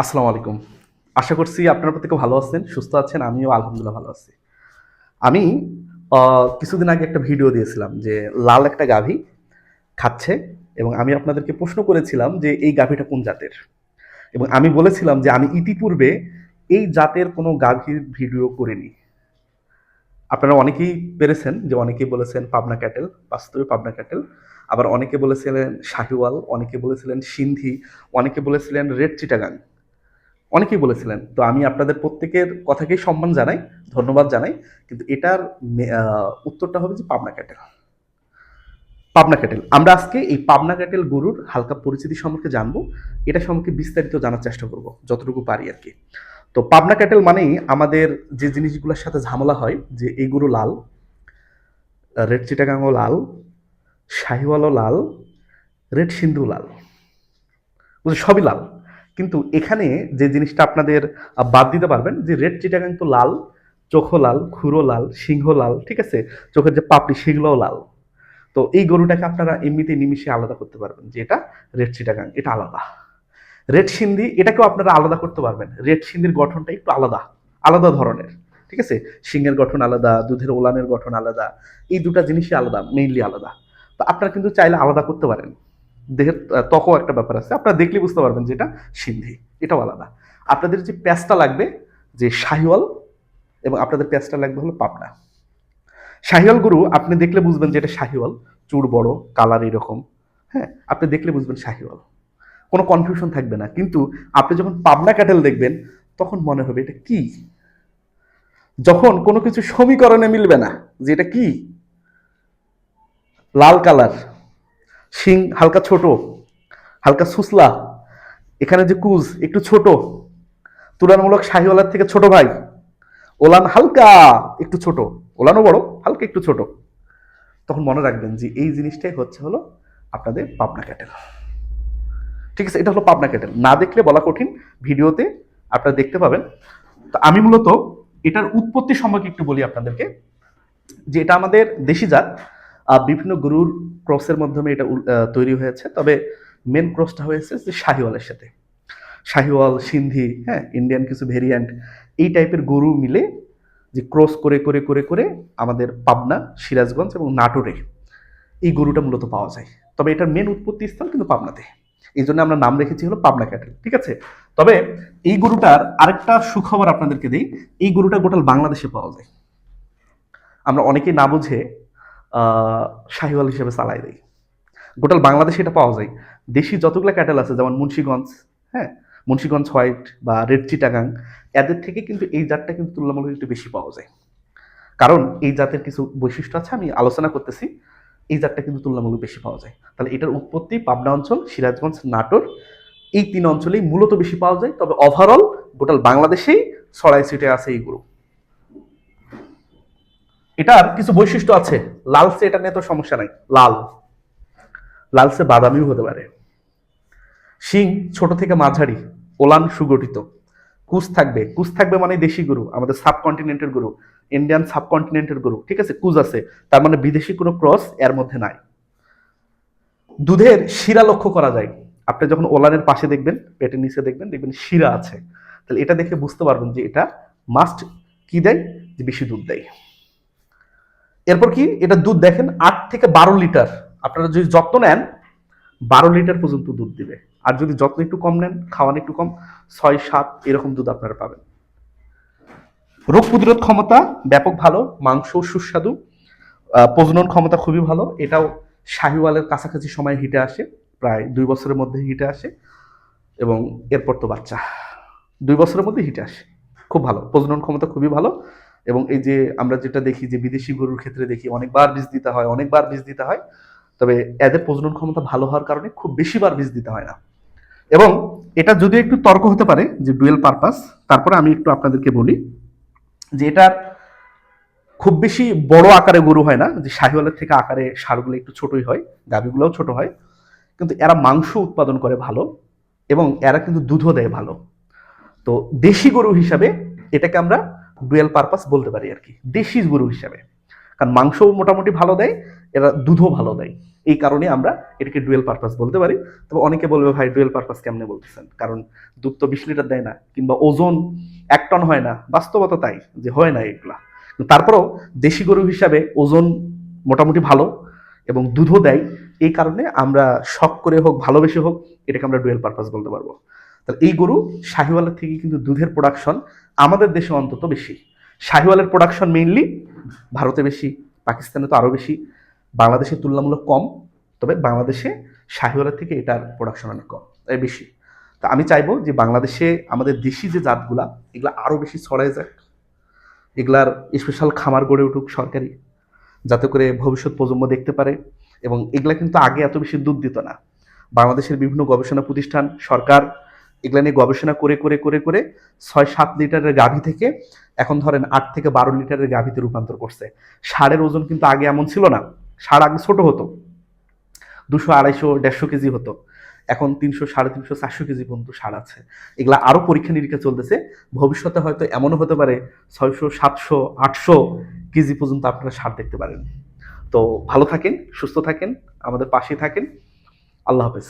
আসসালামু আলাইকুম। আশা করছি আপনারা প্রত্যেকে ভালো আছেন, সুস্থ আছেন। আমিও আলহামদুলিল্লাহ ভালো আছি। আমি আ কিছুদিন আগে একটা ভিডিও দিয়েছিলাম যে লাল একটা গাভী খাচ্ছে এবং আমি আপনাদেরকে প্রশ্ন করেছিলাম যে এই গাভীটা কোন জাতের? এবং আমি বলেছিলাম যে আমি ইতিপূর্বে এই জাতের কোনো গাভীর ভিডিও করিনি। আপনারা অনেকেই পেরেছেন যে অনেকেই বলেছেন পাবনা ক্যাটেল, বাস্তবে পাবনা ক্যাটেল। আবার অনেকে বলেছিলেন শাহিওয়াল, অনেকে বলেছিলেন সিন্ধি, অনেকে বলেছিলেন রেড চিটাগাং। অনেকেই বলেছিলেন। তো আমি আপনাদের প্রত্যেকের কথাকেই সম্মান জানাই, ধন্যবাদ জানাই। কিন্তু এটার উত্তরটা হবে যে পাবনা ক্যাটেল। পাবনা ক্যাটেল। আমরা আজকে এই পাবনা ক্যাটেল গরুর হালকা পরিচিতি সম্পর্কে জানবো। এটা সম্পর্কে বিস্তারিত জানার চেষ্টা করব, যতটুকু পারি আরকি। তো পাবনা ক্যাটেল মানেই আমাদের যে জিনিসগুলোর সাথে ঝামেলা হয় যে এই গরু লাল, রেড চিটাগাংও লাল, শাহিওয়ালও লাল, রেড সিন্ধু লাল। সবই লাল। কিন্তু এখানে যে জিনিসটা আপনাদের বাদ দিতে পারবেন যে রেড চিটাগাং তো লাল, চোখও লাল, খুরও লাল, সিংহ লাল, ঠিক আছে? চোখের যে পাপড়ি সেগুলোও লাল। তো এই গরুটাকে আপনারা এমনিতেই নিমিশে আলাদা করতে পারবেন যে এটা রেড চিটাগাং, এটা আলাদা। রেড সিন্ধি এটাকেও আপনারা আলাদা করতে পারবেন। রেড সিন্ধির গঠনটা একটু আলাদা, আলাদা ধরনের। ঠিক আছে? সিংহের গঠন আলাদা, দুধের ওলানের গঠন আলাদা। এই দুটা জিনিসই আলাদা, মেইনলি আলাদা। তো আপনারা কিন্তু চাইলে আলাদা করতে পারেন। দেহের ত্বকও একটা ব্যাপার আছে। আপনারা দেখলে বুঝতে পারবেন যে এটা সিন্ধি, এটাও আলাদা। আপনাদের যে প্যাঁচটা লাগবে যে শাহিওয়াল, এবং আপনাদের প্যাঁচটা লাগবে হলো পাবনা। শাহিওয়াল গরু আপনি দেখলে বুঝবেন যে এটা শাহিওয়াল, চুড় বড়, কালার এরকম। হ্যাঁ, আপনি দেখলে বুঝবেন শাহিওয়াল, কোনো কনফিউশন থাকবে না। কিন্তু আপনি যখন পাবনা ক্যাটেল দেখবেন তখন মনে হবে এটা কি, যখন কোনো কিছু সমীকরণে মিলবে না যে এটা কি। লাল কালার, শিং হালকা ছোট, হালকা সুসলা, এখানে যে কুজ একটু ছোট, তুলনামূলক শাহিওয়ালার থেকে ছোট ভাই, ওলান হালকা একটু ছোট, ওলানও বড়, হালকা একটু ছোট, তখন মনে রাখবেন যে এই জিনিসটাই হচ্ছে হলো আপনাদের পাবনা ক্যাটেল। ঠিক আছে? এটা হলো পাবনা ক্যাটেল। না দেখলে বলা কঠিন, ভিডিওতে আপনারা দেখতে পাবেন। তো আমি মূলত এটার উৎপত্তি সম্পর্কে একটু বলি আপনাদেরকে, যে এটা আমাদের দেশি জাত। বিভিন্ন গরুর ক্রসের মাধ্যমে এটা তৈরি হয়েছে। তবে মেন ক্রসটা হয়েছে যে শাহিওয়ালের সাথে। শাহিওয়াল, সিন্ধি, হ্যাঁ, ইন্ডিয়ান কিছু ভেরিয়েন্ট, এই টাইপের গরু মিলে যে ক্রস করে করে করে করে আমাদের পাবনা, সিরাজগঞ্জ এবং নাটোরে এই গরুটা মূলত পাওয়া যায়। তবে এটার মেন উৎপত্তি স্থল কিন্তু পাবনাতে। এই জন্য আমরা নাম রেখেছি হলো পাবনা ক্যাটেল। ঠিক আছে? তবে এই গরুটার আরেকটা সুখবর আপনাদেরকে দিই, এই গরুটা গোটাল বাংলাদেশে পাওয়া যায়। আমরা অনেকেই না বুঝে শাহিওয়াল হিসেবে চালাই দেই। গোটাল বাংলাদেশে এটা পাওয়া যায়। দেশি যতগুলো ক্যাটেল আছে যেমন মুন্সিগঞ্জ, হ্যাঁ, মুন্সিগঞ্জ হোয়াইট বা রেড চিটাগাং, এদের থেকে কিন্তু এই জাতটা কিন্তু তুলনামূলক একটু বেশি পাওয়া যায়। কারণ এই জাতের কিছু বৈশিষ্ট্য আছে, আমি আলোচনা করতেছি। এই জাতটা কিন্তু তুলনামূলক বেশি পাওয়া যায়। তাহলে এটার উৎপত্তি পাবনা অঞ্চল, সিরাজগঞ্জ, নাটোর, এই তিন অঞ্চলেই মূলত বেশি পাওয়া যায়। তবে ওভারঅল গোটাল বাংলাদেশেই ছড়াই ছিটে আছে এই গরু। এটার কিছু বৈশিষ্ট্য আছে। লালচে এটা নিয়ে তো সমস্যা নাই, লাল, লালচে বাদামিও হতে পারে। শিং ছোট থেকে মাঝারি, ওলান সুগঠিত, কুচ থাকবে। কুচ থাকবে মানে দেশি গরু, আমাদের সাবকন্টিনেন্টের গরু, ইন্ডিয়ান সাবকন্টিনেন্টের গরু, ঠিক আছে? কুচ আছে, তার মানে বিদেশি কোনো ক্রস এর মধ্যে নাই। দুধের শিরা লক্ষ্য করা যায়। আপনি যখন ওলানের পাশে দেখবেন, পেটের নিচে দেখবেন, দেখবেন শিরা আছে। তাহলে এটা দেখে বুঝতে পারবেন যে এটা মাস্ট কি দেয়, যে বেশি দুধ দেয়। এরপর কি, এটা দুধ দেখেন 8 থেকে 12 লিটার। আপনারা যদি যত্ন নেন 12 লিটার পর্যন্ত দুধ দিবে। আর যদি যত্ন একটু কম নেন, খাওয়ান একটু কম, 6-7 এরকম দুধ আপনারা পাবেন। রোগ প্রতিরোধ ক্ষমতা ব্যাপক ভালো, মাংস সুস্বাদু, প্রজনন ক্ষমতা খুবই ভালো। এটাও শাহিওয়ালের কাছাকাছি সময় হিটে আসে, প্রায় 2 বছরের মধ্যে হিটে আসে। এবং এরপর তো বাচ্চা 2 বছরের মধ্যে হিটে আসে। খুব ভালো, প্রজনন ক্ষমতা খুবই ভালো। এবং এই যে আমরা যেটা দেখি যে বিদেশি গরুর ক্ষেত্রে দেখি অনেকবার বীজ দিতে হয়, অনেকবার বীজ দিতে হয়। তবে এদের প্রজনন ক্ষমতা ভালো হওয়ার কারণে খুব বেশিবার বীজ দিতে হয় না। এবং এটা যদিও একটু তর্ক হতে পারে যে ডুয়েল পারপাস, তারপরে আমি একটু আপনাদেরকে বলি যে এটার খুব বেশি বড় আকারে গরু হয় না, যে শাহিওয়ালের থেকে আকারে ষাঁড়গুলো একটু ছোটই হয়, গাভীগুলোও ছোট হয়। কিন্তু এরা মাংস উৎপাদন করে ভালো, এবং এরা কিন্তু দুধও দেয় ভালো। তো দেশি গরু হিসাবে এটাকে আমরা ডুয়েল পারপাস বলতে পারি আর কি, দেশি গরু হিসাবে। কারণ মাংসও মোটামুটি ভালো দেয়, এরা দুধও ভালো দেয়। এই কারণে আমরা এটাকে ডুয়েল পারপাস বলতে পারি। তবে অনেকে বলবে ভাই ডুয়েল পারপাস কেমনে বলতেছেন, কারণ দুধ তো 20 লিটার দেয় না, কিংবা ওজন 1 টন হয় না, বাস্তবতা তাই যে হয় না এগুলা। তারপরেও দেশি গরু হিসাবে ওজন মোটামুটি ভালো এবং দুধও দেয়। এই কারণে আমরা শখ করে হোক ভালোবেসে হোক এটাকে আমরা ডুয়েল পারপাস বলতে পারবো। তাহলে এই গরু শাহিওয়ালের থেকে কিন্তু দুধের প্রোডাকশন আমাদের দেশে অন্তত বেশি। শাহিওয়ালের প্রোডাকশন মেইনলি ভারতে বেশি, পাকিস্তানে তো আরও বেশি, বাংলাদেশে তুলনামূলক কম। তবে বাংলাদেশে শাহিওয়ালের থেকে এটার প্রোডাকশন অনেক কম, তাই বেশি। তা আমি চাইবো যে বাংলাদেশে আমাদের দেশি যে জাতগুলা এগুলা আরও বেশি ছড়ায় যাক, এগুলার স্পেশাল খামার গড়ে উঠুক সরকারি, যাতে করে ভবিষ্যৎ প্রজন্ম দেখতে পারে। এবং এগুলা কিন্তু আগে এত বেশি দুধ দিত না। বাংলাদেশের বিভিন্ন গবেষণা প্রতিষ্ঠান, সরকার এগুলা নিয়ে গবেষণা করে করে করে করে 6-7 লিটারের গাভী থেকে এখন ধরেন 8 থেকে 12 লিটারের গাভীতে রূপান্তর করছে। ষাঁড়ের ওজন কিন্তু আগে এমন ছিল না, ষাঁড় আগে ছোট হতো, 200, 250, 150 কেজি হতো। এখন 300, 350, 400 কেজি পর্যন্ত ষাঁড় আছে। এগুলা আরো পরীক্ষা নিরীক্ষা চলতেছে, ভবিষ্যতে হয়তো এমনও হতে পারে 600, 700, 800 কেজি পর্যন্ত আপনারা ষাঁড় দেখতে পারেন। তো ভালো থাকেন, সুস্থ থাকেন, আমাদের পাশেই থাকেন। আল্লাহ হাফেজ।